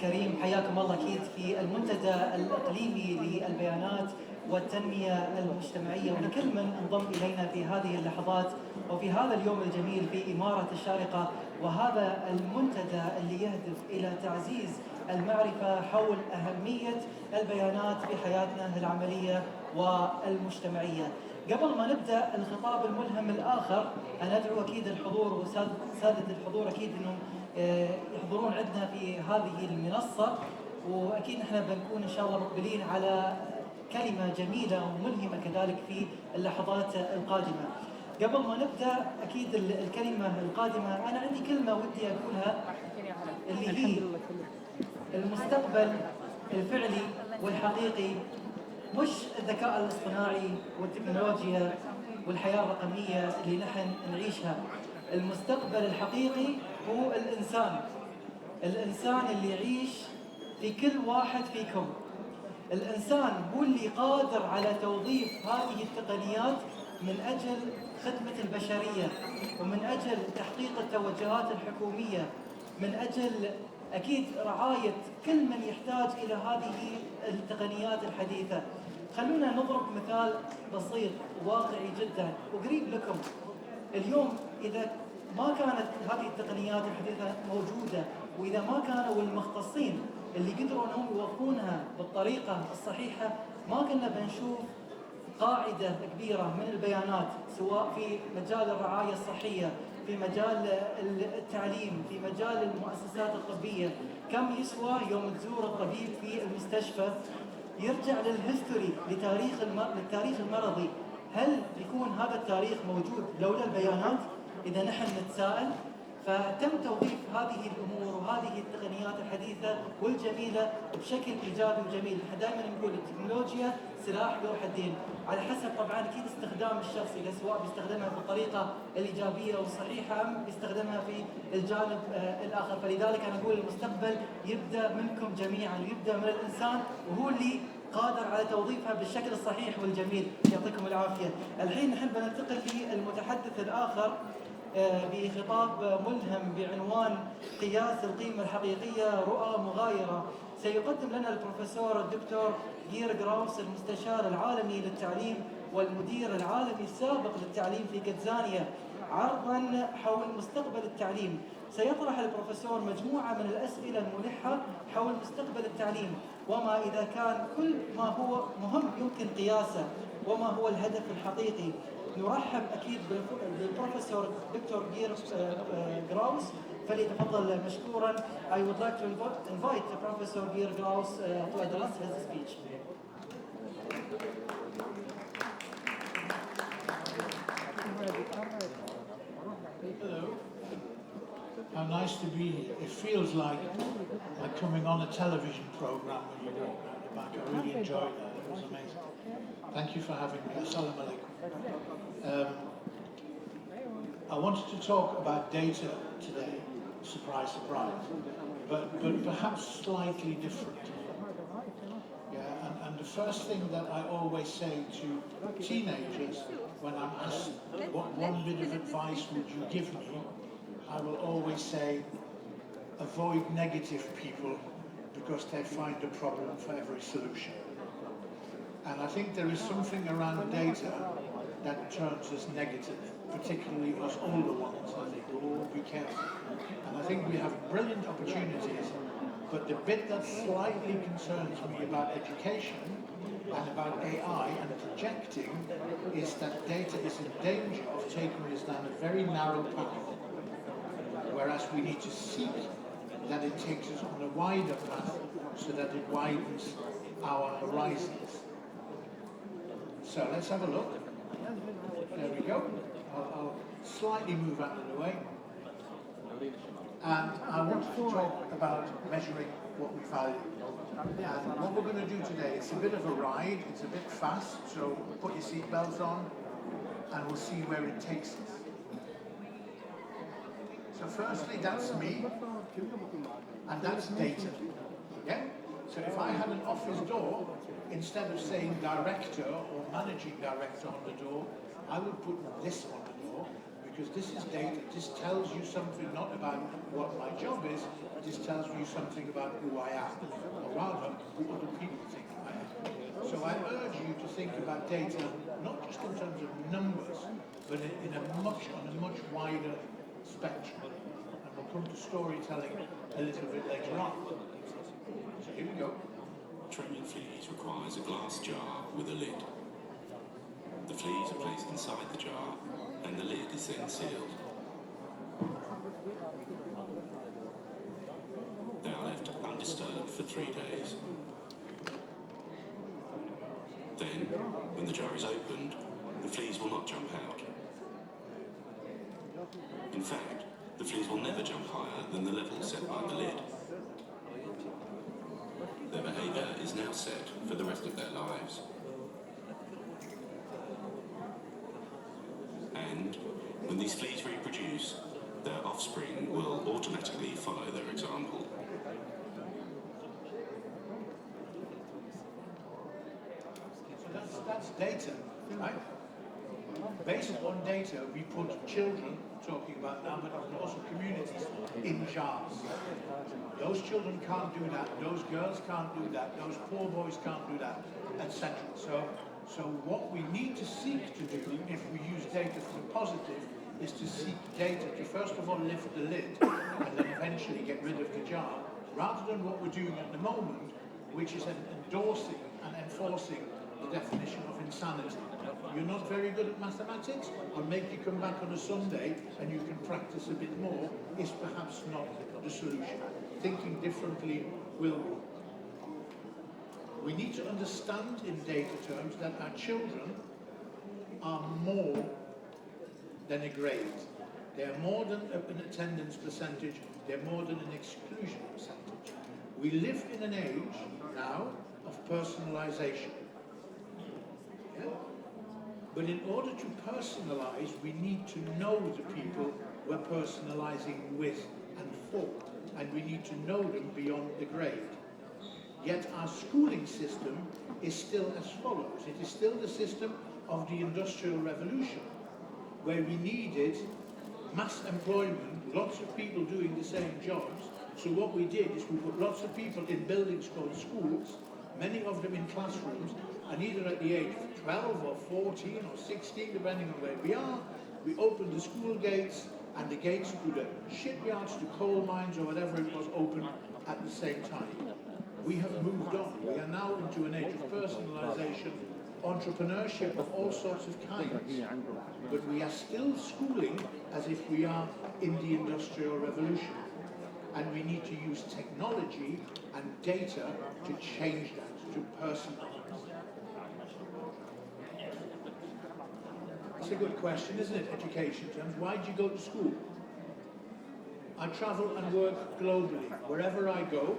الكريم، حياكم الله أكيد في المنتدى الإقليمي للبيانات والتنمية المجتمعية، ولكل من انضم إلينا في هذه اللحظات وفي هذا اليوم الجميل في إمارة الشارقة، وهذا المنتدى اللي يهدف إلى تعزيز المعرفة حول أهمية البيانات في حياتنا العملية والمجتمعية. قبل ما نبدأ الخطاب الملهم الآخر، أنا أدعو أكيد الحضور وسادة الحضور أكيد أنهم يحضرون عندنا في هذه المنصة، وأكيد احنا بنكون إن شاء الله مقبلين على كلمة جميلة وملهمة كذلك في اللحظات القادمة. قبل ما نبدأ أكيد الكلمة القادمة، أنا عندي كلمة ودي أقولها اللي هي المستقبل الفعلي والحقيقي، مش الذكاء الاصطناعي والتكنولوجيا والحياة الرقمية اللي نحن نعيشها. المستقبل الحقيقي هو الإنسان اللي يعيش في كل واحد فيكم. الإنسان هو اللي قادر على توظيف هذه التقنيات من أجل خدمة البشرية، ومن أجل تحقيق التوجهات الحكومية، من أجل أكيد رعاية كل من يحتاج إلى هذه التقنيات الحديثة. خلونا نضرب مثال بسيط واقعي جدا وقريب لكم. اليوم إذا ما كانت هذه التقنيات الحديثة موجودة، وإذا ما كانوا المختصين اللي قدروا أنهم يوظفونها بالطريقة الصحيحة، ما كنا بنشوف قاعدة كبيرة من البيانات، سواء في مجال الرعاية الصحية، في مجال التعليم، في مجال المؤسسات الطبية. كم يسوى يوم تزور الطبيب في المستشفى يرجع للهيستوري، للتاريخ المرضي؟ هل يكون هذا التاريخ موجود لولا البيانات؟ إذا نحن نتساءل. فتم توظيف هذه الأمور وهذه التقنيات الحديثة والجميلة بشكل إيجابي وجميل. نحن دائما نقول التكنولوجيا سلاح ذو حدين، على حسب طبعا أكيد استخدام الشخص، إذا سواء بيستخدمها بالطريقة الإيجابية والصحيحة أم بيستخدمها في الجانب الآخر. فلذلك أنا أقول المستقبل يبدأ منكم جميعا، يبدأ من الإنسان، وهو اللي قادر على توظيفها بالشكل الصحيح والجميل. يعطيكم العافية. الحين نحن بننتقل للمتحدث الآخر بخطاب ملهم بعنوان قياس القيمة الحقيقية رؤى مغايرة. سيقدم لنا البروفيسور الدكتور جير جراوس، المستشار العالمي للتعليم والمدير العالمي السابق للتعليم في كتزانيا، عرضا حول مستقبل التعليم. سيطرح البروفيسور مجموعة من الأسئلة الملحة حول مستقبل التعليم، وما إذا كان كل ما هو مهم يمكن قياسه، وما هو الهدف الحقيقي. نرحب أكيد بالبروفيسور دكتور جير جراوس، فليتفضل مشكورا. I would like to invite Professor Geir Graus to address his speech. Hello. How nice to be here. It feels like coming on a television program when you walk around the back. I really enjoyed that. It was amazing. Thank you for having me. Assalamu alaikum. I wanted to talk about data today. Surprise, surprise. But perhaps slightly different. Yeah, and the first thing that I always say to teenagers when I'm asked what one bit of advice would you give me, I will always say, avoid negative people because they find a problem for every solution. And I think there is something around data that turns us negative, particularly us older ones. I think we'll all be careful. And I think we have brilliant opportunities, but the bit that slightly concerns me about education and about AI and projecting is that data is in danger of taking us down a very narrow path, whereas we need to seek that it takes us on a wider path so that it widens our horizons. So let's have a look. There we go. I'll slightly move out of the way. And I want to talk about measuring what we value. And what we're going to do today, it's a bit of a ride, it's a bit fast, so put your seatbelts on and we'll see where it takes us. So firstly, that's me, and that's data. Yeah? So if I had an office door, instead of saying director or managing director on the door, I would put this on the door, because this is data. This tells you something not about what my job is, this tells you something about who I am, or rather, who other people think I am. So I urge you to think about data, not just in terms of numbers, but on a much wider spectrum. And we'll come to storytelling a little bit later on. So here we go. Training fleas requires a glass jar with a lid. The fleas are placed inside the jar, and the lid is then sealed. They are left undisturbed for 3 days. Then, when the jar is opened, the fleas will not jump out. In fact, the fleas will never jump higher than the level set by the lid. Their behaviour is now set for the rest of their lives. And when these fleas reproduce, their offspring will automatically follow their example. So that's data, right? Based on data, we put children, talking about now, but also communities, in jars. Those children can't do that, those girls can't do that, those poor boys can't do that, etc. So what we need to seek to do, if we use data for the positive, is to seek data to first of all lift the lid and then eventually get rid of the jar, rather than what we're doing at the moment, which is endorsing and enforcing the definition of insanity. You're not very good at mathematics? I'll make you come back on a Sunday and you can practice a bit more, is perhaps not the solution. Thinking differently will be. We need to understand in data terms that our children are more than a grade. They are more than an attendance percentage, they're more than an exclusion percentage. We live in an age now of personalization. Yeah? But in order to personalize, we need to know the people we're personalizing with and for, and we need to know them beyond the grade. Yet our schooling system is still as follows. It is still the system of the Industrial Revolution, where we needed mass employment, lots of people doing the same jobs. So what we did is we put lots of people in buildings called schools, many of them in classrooms, and either at the age of 12 or 14 or 16, depending on where we are, we opened the school gates, and the gates to the shipyards, to coal mines, or whatever it was, open at the same time. We have moved on. We are now into an age of personalization, entrepreneurship of all sorts of kinds. But we are still schooling as if we are in the Industrial Revolution. And we need to use technology and data to change that, to personalize. That's a good question, isn't it, education terms? Why do you go to school? I travel and work globally. Wherever I go,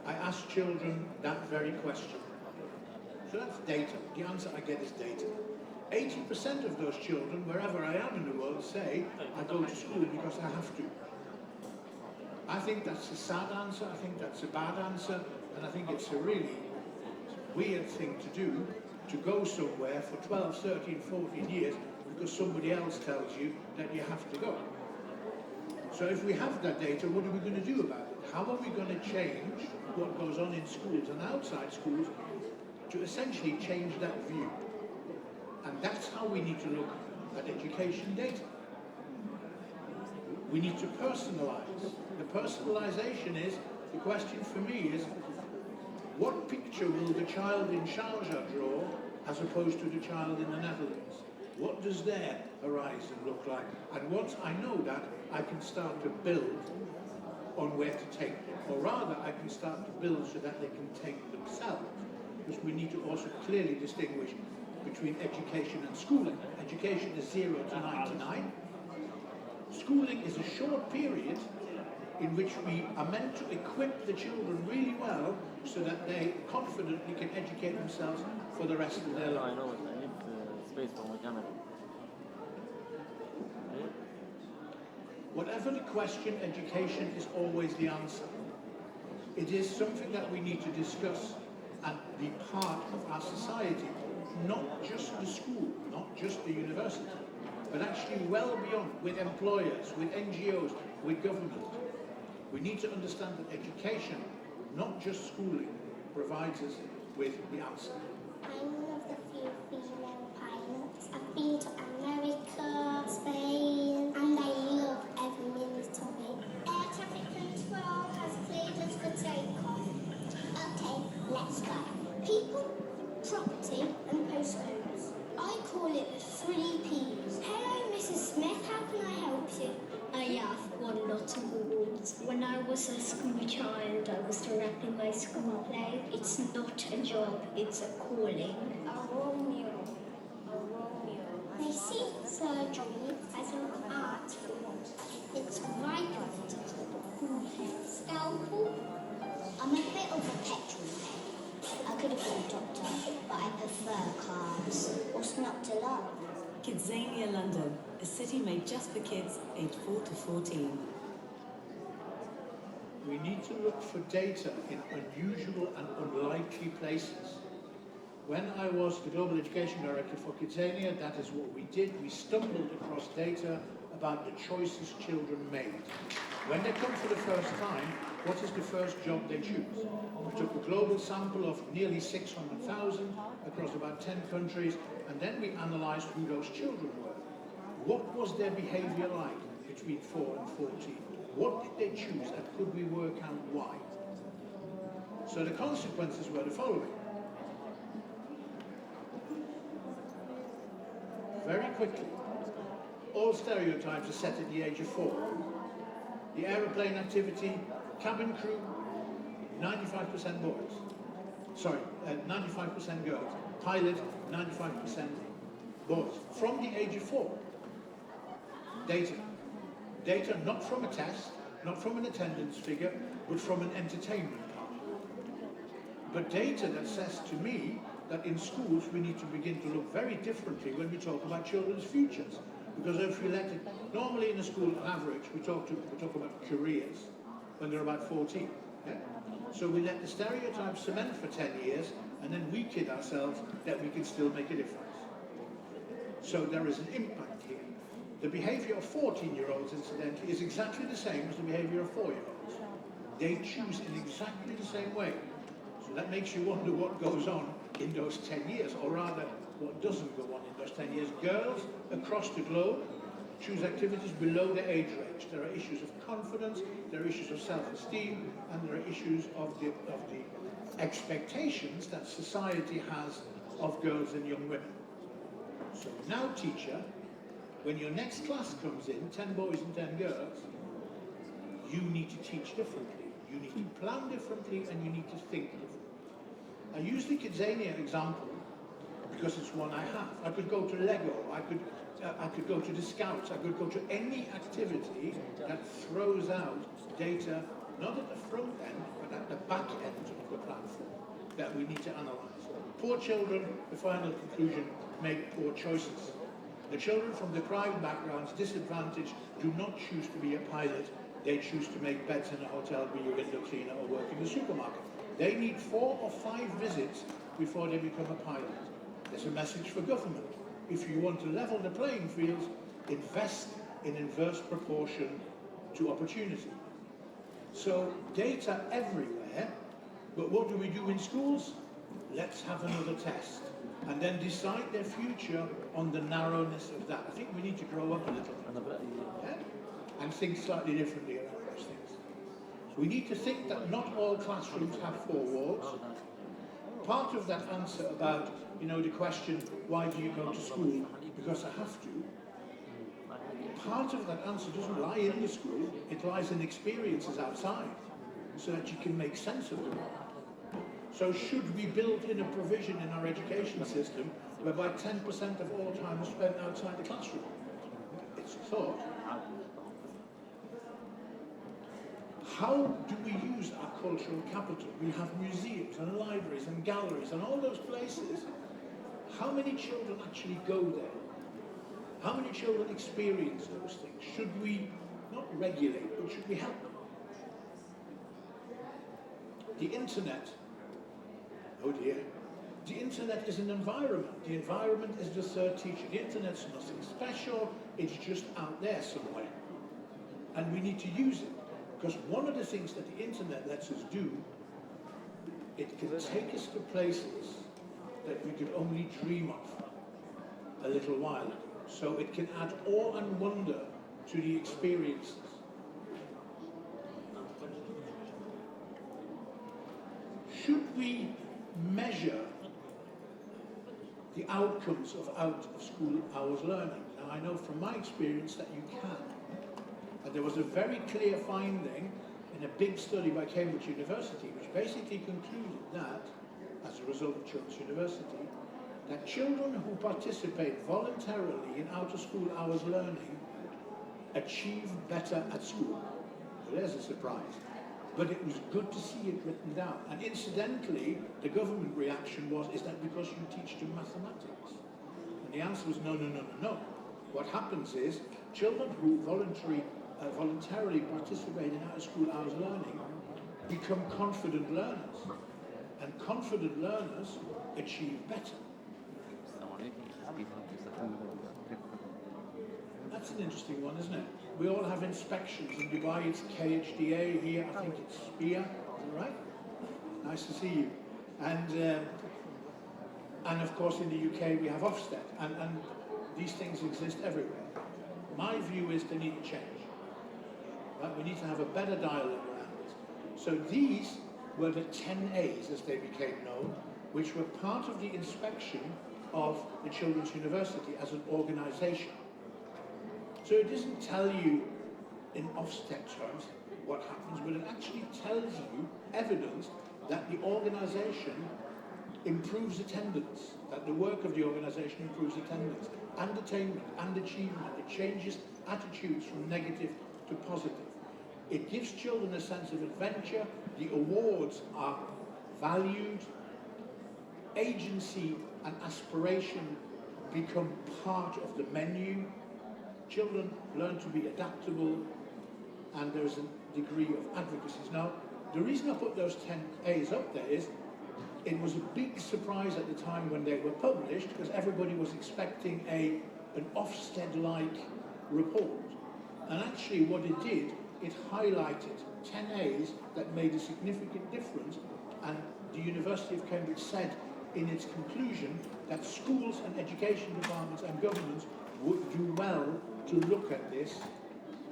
I ask children that very question. So that's data. The answer I get is data. 80% of those children, wherever I am in the world, say, I go to school because I have to. I think that's a sad answer, I think that's a bad answer, and I think it's a really weird thing to do, to go somewhere for 12, 13, 14 years because somebody else tells you that you have to go. So if we have that data, what are we going to do about it? How are we going to change what goes on in schools and outside schools to essentially change that view? And that's how we need to look at education data. We need to personalize. The personalization is, the question for me is, what picture will the child in Sharjah draw as opposed to the child in the Netherlands? What does their horizon look like? And once I know that, I can start to build on where to take them. Or rather, I can start to build so that they can take themselves. Because we need to also clearly distinguish between education and schooling. Education is 0 to 99. Schooling is a short period in which we are meant to equip the children really well so that they confidently can educate themselves for the rest of their life. Whatever the question, education is always the answer. It is something that we need to discuss and be part of our society, not just the school, not just the university. but actually well beyond, with employers, with NGOs, with government. We need to understand that education, not just schooling, provides us with the answer. I'm one of the few female pilots. I've been to America, Spain, and I love every minute of it. Air traffic control has cleared us for takeoff. Okay, let's go. People, property, and postcodes. I call it the 3 Ps. Hello, Mrs. Smith. How can I help you? I have won lots of awards. When I was a school child, I was directing my school play. It's not a job, it's a calling. A Romeo. A Romeo. They see surgery as an art form. It's right of it. Scalpel. I'm a bit of a petrol head. I could have been a doctor, but I prefer cars. What's not to love? Kidzania London, a city made just for kids aged 4 to 14. We need to look for data in unusual and unlikely places. When I was the Global Education Director for Kidzania, that is what we did. We stumbled across data about the choices children made. When they come for the first time, what is the first job they choose? We took a global sample of nearly 600,000 across about 10 countries, and then we analysed who those children were. What was their behaviour like between 4 and 14? What did they choose, and could we work out why? So the consequences were the following. Very quickly, all stereotypes are set at the age of 4. The aeroplane activity, cabin crew, 95% boys. Sorry, 95% girls. Pilot, 95% boys. From the age of 4. Data. Data not from a test, not from an attendance figure, but from an entertainment part. But data that says to me that in schools we need to begin to look very differently when we talk about children's futures. Because if we let it, normally in a school on average, we talk about careers when they're about 14. Yeah? So we let the stereotypes cement for 10 years, and then we kid ourselves that we can still make a difference. So there is an impact here. The behaviour of 14-year-olds, incidentally, is exactly the same as the behaviour of 4-year-olds. They choose in exactly the same way. So that makes you wonder what goes on in those 10 years, or rather, what doesn't go on in those 10 years. Girls across the globe choose activities below their age range. There are issues of confidence, there are issues of self-esteem, and there are issues of the expectations that society has of girls and young women. So now, teacher, when your next class comes in, 10 boys and 10 girls, you need to teach differently. You need to plan differently, and you need to think differently. I use the Kidzania example because it's one I have. I could go to Lego, I could go to the Scouts, I could go to any activity that throws out data, not at the front end, but at the back end of the platform that we need to analyse. Poor children, the final conclusion, make poor choices. The children from deprived backgrounds, disadvantaged, do not choose to be a pilot. They choose to make beds in a hotel, be a window cleaner, or work in the supermarket. They need 4 or 5 visits before they become a pilot. There's a message for government. If you want to level the playing fields, invest in inverse proportion to opportunity. So data everywhere, but what do we do in schools? Let's have another test, and then decide their future on the narrowness of that. I think we need to grow up a little bit, yeah? And think slightly differently around those things. So we need to think that not all classrooms have 4 walls. Part of that answer about, the question, why do you go to school? Because I have to. Part of that answer doesn't lie in the school, it lies in experiences outside, so that you can make sense of them. So should we build in a provision in our education system whereby 10% of all time is spent outside the classroom? It's a thought. How do we use our cultural capital? We have museums and libraries and galleries and all those places. How many children actually go there? How many children experience those things? Should we not regulate, but should we help them? The internet, oh dear, The internet is an environment. The environment is the third teacher. The internet's nothing special, it's just out there somewhere. And we need to use it. Because one of the things that the internet lets us do, it can take us to places that we could only dream of a little while ago. So it can add awe and wonder to the experiences. Should we measure the outcomes of out-of-school hours learning? Now, I know from my experience that you can. And there was a very clear finding in a big study by Cambridge University, which basically concluded that, as a result of Children's University, that children who participate voluntarily in out-of-school hours learning achieve better at school. So there's a surprise. But it was good to see it written down. And incidentally, the government reaction was, is that because you teach them mathematics? And the answer was no. What happens is, children who voluntarily participate in out-of-school hours learning become confident learners. And confident learners achieve better. That's an interesting one, isn't it? We all have inspections. In Dubai it's KHDA, here I think it's SPIA, is that right? Nice to see you. And of course in the UK we have Ofsted, and these things exist everywhere. My view is they need to change. Right? We need to have a better dialogue around it. So these were the 10 A's, as they became known, which were part of the inspection of the Children's University as an organisation. So it doesn't tell you in Ofsted terms what happens, but it actually tells you evidence that the organisation improves attendance, that the work of the organisation improves attendance and attainment and achievement. It changes attitudes from negative to positive. It gives children a sense of adventure. The awards are valued. Agency and aspiration become part of the menu. Children learn to be adaptable, and there's a degree of advocacy. Now, the reason I put those 10 A's up there is it was a big surprise at the time when they were published, because everybody was expecting an Ofsted-like report. And actually what it did, it highlighted 10 A's that made a significant difference, and the University of Cambridge said in its conclusion that schools and education departments and governments would do well to look at this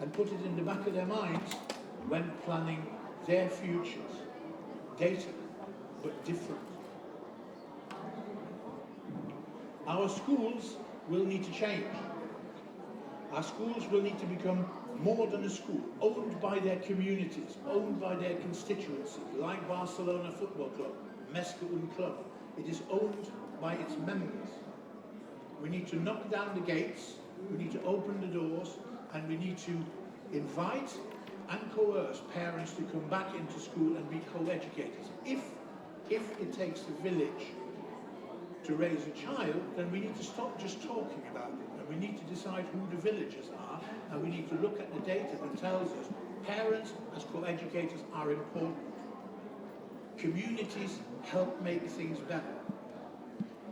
and put it in the back of their minds when planning their futures. Data, but different. Our schools will need to change. Our schools will need to become more than a school, owned by their communities, owned by their constituency, like Barcelona Football Club, Mesca Club. It is owned by its members. We need to knock down the gates, we need to open the doors, and we need to invite and coerce parents to come back into school and be co-educators. If it takes a village to raise a child, then we need to stop just talking about it, and we need to decide who the villagers are, and we need to look at the data that tells us parents as co-educators are important. Communities help make things better.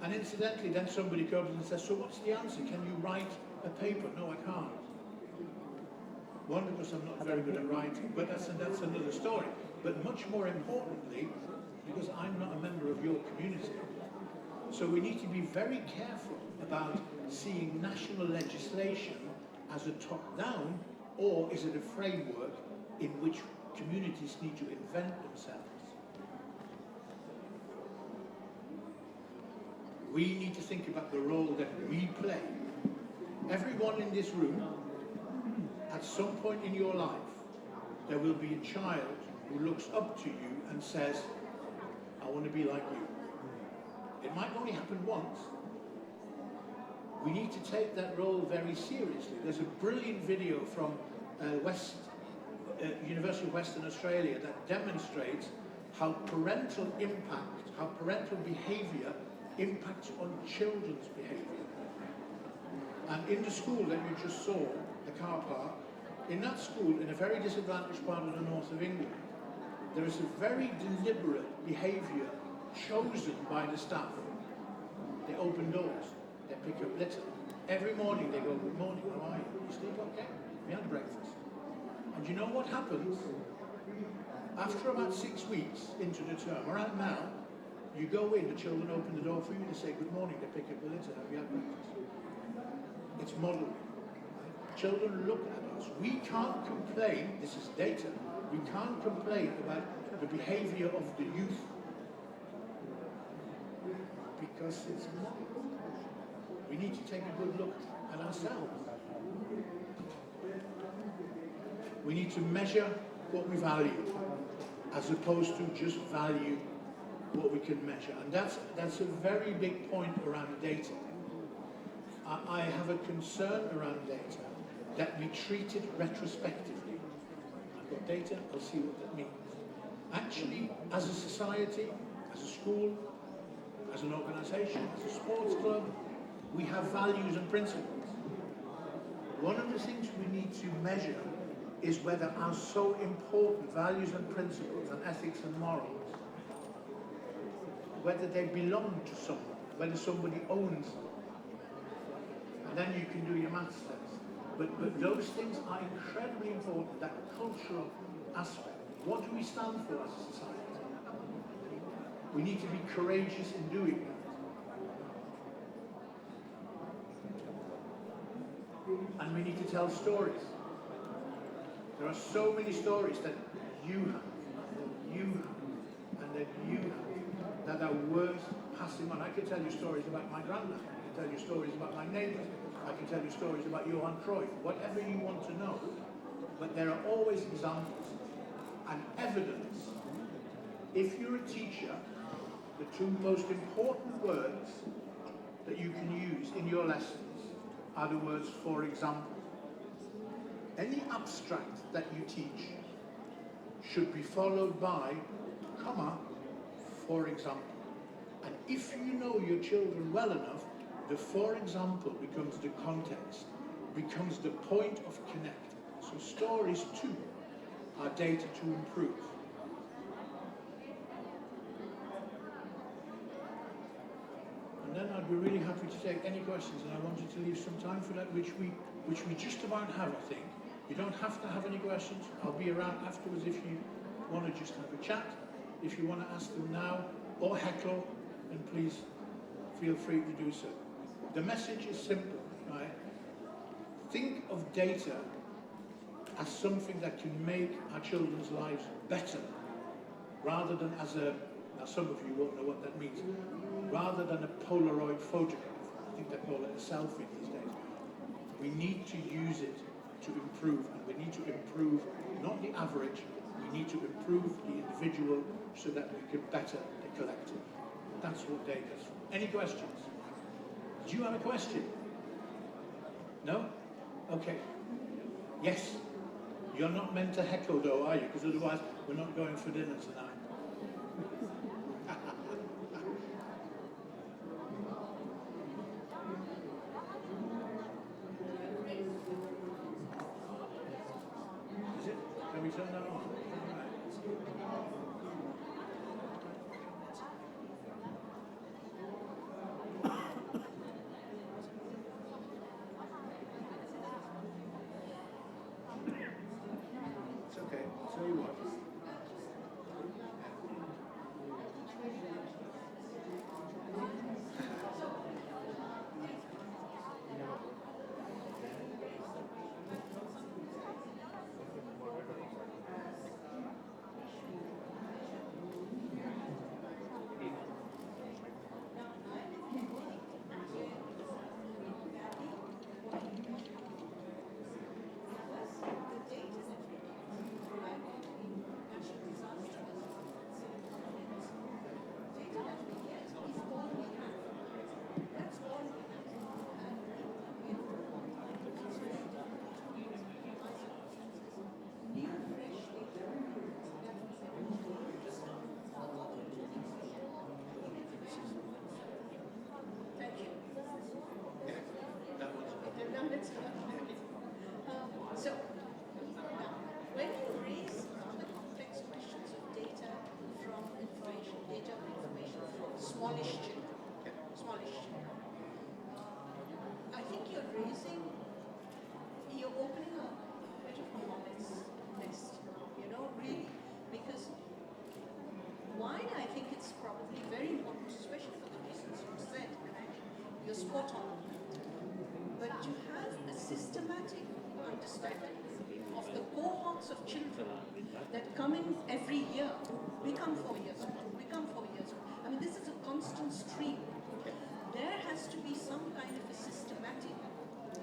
And incidentally, then somebody comes and says, so what's the answer? Can you write a paper? No, I can't. One, because I'm not very good at writing, but that's another story. But much more importantly, because I'm not a member of your community. So we need to be very careful about seeing national legislation as a top-down, or is it a framework in which communities need to invent themselves? We need to think about the role that we play. Everyone in this room, at some point in your life, there will be a child who looks up to you and says, I want to be like you. It might only happen once. We need to take that role very seriously. There's a brilliant video from University of Western Australia that demonstrates how parental impact, how parental behaviour impacts on children's behaviour. And in the school that you just saw, the car park, in that school, in a very disadvantaged part of the north of England, there is a very deliberate behaviour chosen by the staff They open doors. They pick up litter. Every morning they go, good morning, how are you? You sleep okay? We had breakfast. And you know what happens? After about 6 weeks into the term, around now, you go in, the children open the door for you, they say good morning, they pick up the litter, have you had breakfast? It's modeling. Right? Children look at us. We can't complain, this is data, we can't complain about the behavior of the youth because it's modeled. We need to take a good look at ourselves. We need to measure what we value as opposed to just value what we can measure. And that's a very big point around data. I have a concern around data that we treat it retrospectively. I've got data, I'll see what that means. Actually, as a society, as a school, as an organization, as a sports club, we have values and principles. One of the things we need to measure is whether our so important values and principles and ethics and morals, whether they belong to someone, whether somebody owns them. And then you can do your maths test. But those things are incredibly important, that cultural aspect. What do we stand for as a society? We need to be courageous in doing that. And we need to tell stories. There are so many stories that you have, that you have, and that you have, that are worth passing on. I can tell you stories about my granddad. I can tell you stories about my neighbours. I can tell you stories about Johan Cruyff. Whatever you want to know. But there are always examples and evidence. If you're a teacher, the two most important words that you can use in your lessons are the words for example. Any abstract that you teach should be followed by, comma, for example. And if you know your children well enough, the for example becomes the context, becomes the point of connect. So stories too are data to improve. And then I'd be really happy to take any questions, and I wanted to leave some time for that, which we just about have, I think. You don't have to have any questions. I'll be around afterwards if you want to just have a chat. If you want to ask them now or heckle, then please feel free to do so. The message is simple, right? Think of data as something that can make our children's lives better, rather than as a, now some of you won't know what that means, rather than a Polaroid photograph. I think they call it a selfie these days. We need to use it to improve, and we need to improve not the average, we need to improve the individual so that we can better the collective. That's what data is for. Any questions? Do you have a question? No? Okay. Yes? You're not meant to heckle though, are you? Because otherwise we're not going for dinner tonight. Is it? Can we turn that on? It's okay. I'll tell you what. probably very important, especially for the reasons you said, and you're spot on. But to have a systematic understanding of the cohorts of children that come in every year, become 4 years old, become 4 years old. I mean, this is a constant stream. There has to be some kind of a systematic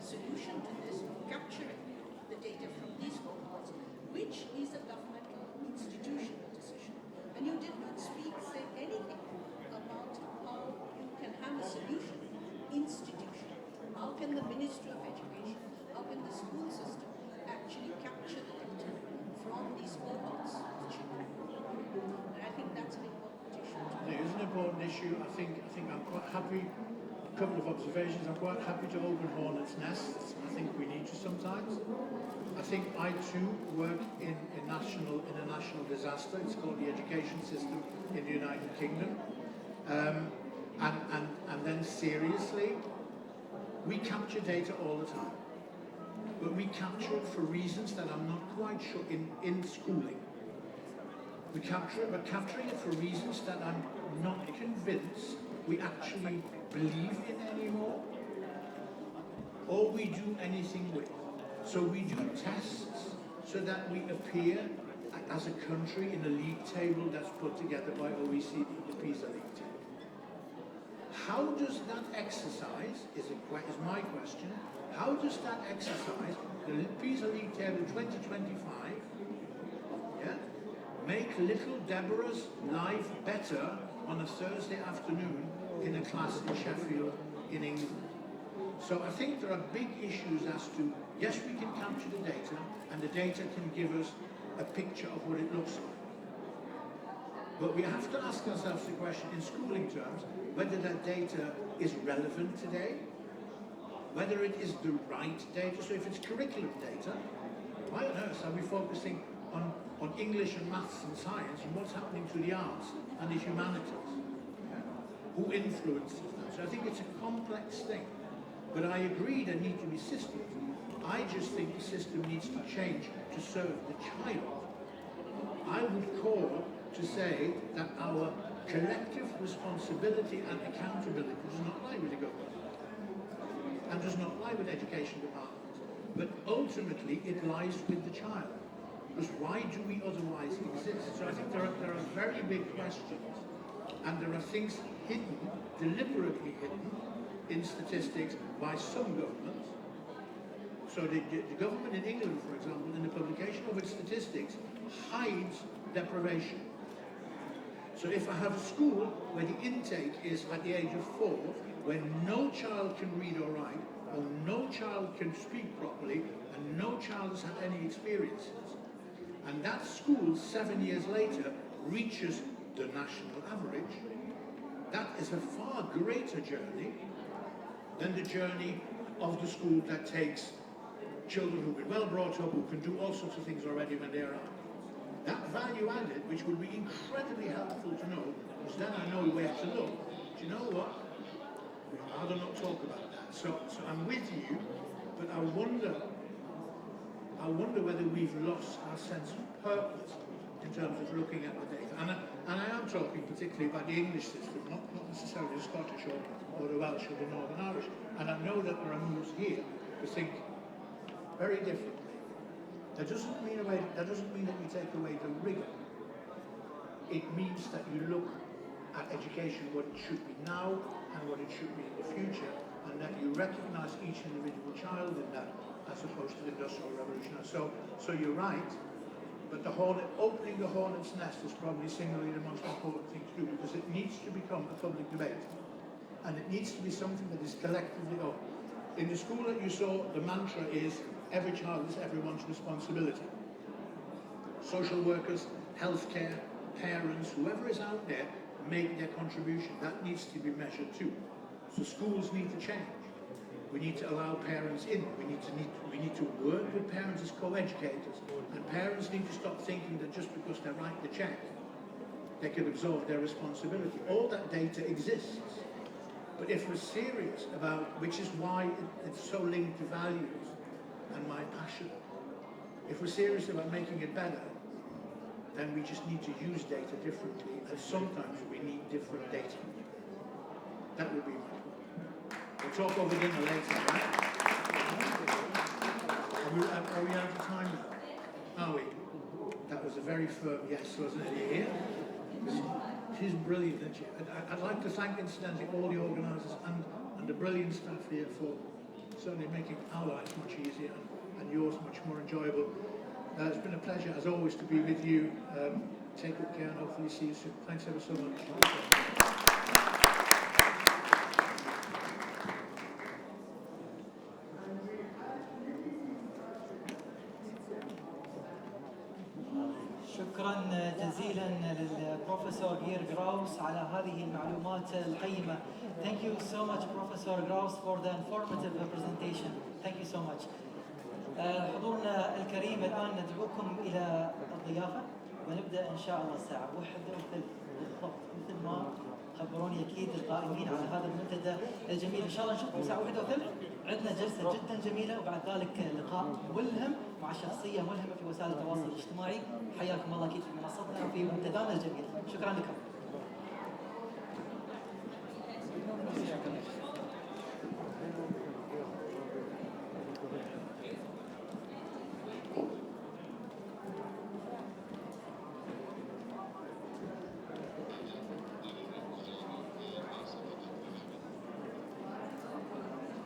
solution to this, capturing the data from these cohorts, which is a governmental institutional decision. And you did not say anything about how you can have a solution institution. How can the Ministry of Education, how can the school system actually capture the data from these cohorts of children? And I think that's an important issue. It is an important issue. I think I'm quite happy. A couple of observations. I'm quite happy to open hornets' nests. I think we need to sometimes. I think I too work in a national disaster. It's called the education system in the United Kingdom. And then seriously, we capture data all the time. But we capture it for reasons that I'm not quite sure in schooling. We're capturing it for reasons that I'm not convinced we actually believe in anymore, or we do anything with. So we do tests so that we appear as a country in a league table that's put together by OECD, the PISA league table. How does that exercise, is my question, how does that exercise, the PISA league table 2025, yeah, make little Deborah's life better on a Thursday afternoon in a class in Sheffield, in England? So I think there are big issues as to, yes, we can capture the data, and the data can give us a picture of what it looks like. But we have to ask ourselves the question in schooling terms, whether that data is relevant today, whether it is the right data. So if it's curriculum data, why on earth are we focusing on English and maths and science and what's happening to the arts and the humanities? Yeah? Who influences that? So I think it's a complex thing. But I agree there need to be systems. I just think the system needs to change to serve the child. I would call to say that our collective responsibility and accountability does not lie with the government and does not lie with education departments, but ultimately it lies with the child. Because why do we otherwise exist? So I think there are very big questions, and there are things hidden, deliberately hidden, in statistics by some governments. So the government in England, for example, in the publication of its statistics, hides deprivation. So if I have a school where the intake is at the age of 4, where no child can read or write, or no child can speak properly, and no child has had any experiences, and that school 7 years later reaches the national average, that is a far greater journey than the journey of the school that takes children who've been well brought up, who can do all sorts of things already when they're out. That value added, which would be incredibly helpful to know, because then I know where to look. Do you know what? I'd rather not talk about that. So I'm with you, but I wonder whether we've lost our sense of purpose in terms of looking at the data. And I am talking particularly about the English system, not necessarily the Scottish or the Welsh or the Northern Irish. And I know that there are moves here to think very differently. That doesn't mean that you take away the rigour. It means that you look at education, what it should be now and what it should be in the future, and that you recognise each individual child in that, as opposed to the Industrial Revolution. So you're right, but opening the hornet's nest is probably singularly the most important thing to do, because it needs to become a public debate, and it needs to be something that is collectively open. In the school that you saw, the mantra is, every child is everyone's responsibility. Social workers, healthcare, parents, whoever is out there, make their contribution. That needs to be measured too. So schools need to change. We need to allow parents in. We need to work with parents as co-educators. And parents need to stop thinking that just because they write the check, they can absorb their responsibility. All that data exists. But if we're serious about, which is why it's so linked to values and my passion, if we're serious about making it better, then we just need to use data differently, and sometimes we need different data. That would be my point. We'll talk over dinner later, right? Are we out of time now? Are we? That was a very firm yes, wasn't it? Here? She's brilliant, isn't she? I'd like to thank, incidentally, all the organisers and the brilliant staff here for certainly making our lives much easier and yours much more enjoyable. It's been a pleasure, as always, to be with you. Take good care and hopefully see you soon. Thanks ever so much. شكرا جزيلا للبروفيسور غير جراوس على هذه المعلومات القيمة. Thank you so much, Professor Graus, for the informative presentation. Thank you so much. حضورنا الكريم، الآن ندعوكم إلى الضيافة ونبدأ إن شاء الله الساعة 1:30 بالضبط، مثل ما خبروني أكيد القائمين على هذا المنتدى الجميل. إن شاء الله نشوفكم الساعة 1:30. عندنا جلسة جدا جميلة، وبعد ذلك لقاء ملهم مع شخصية ملهمة في وسائل التواصل الاجتماعي. حياكم الله أكيد في منصتنا وفي منتدانا الجميل. شكرا لكم.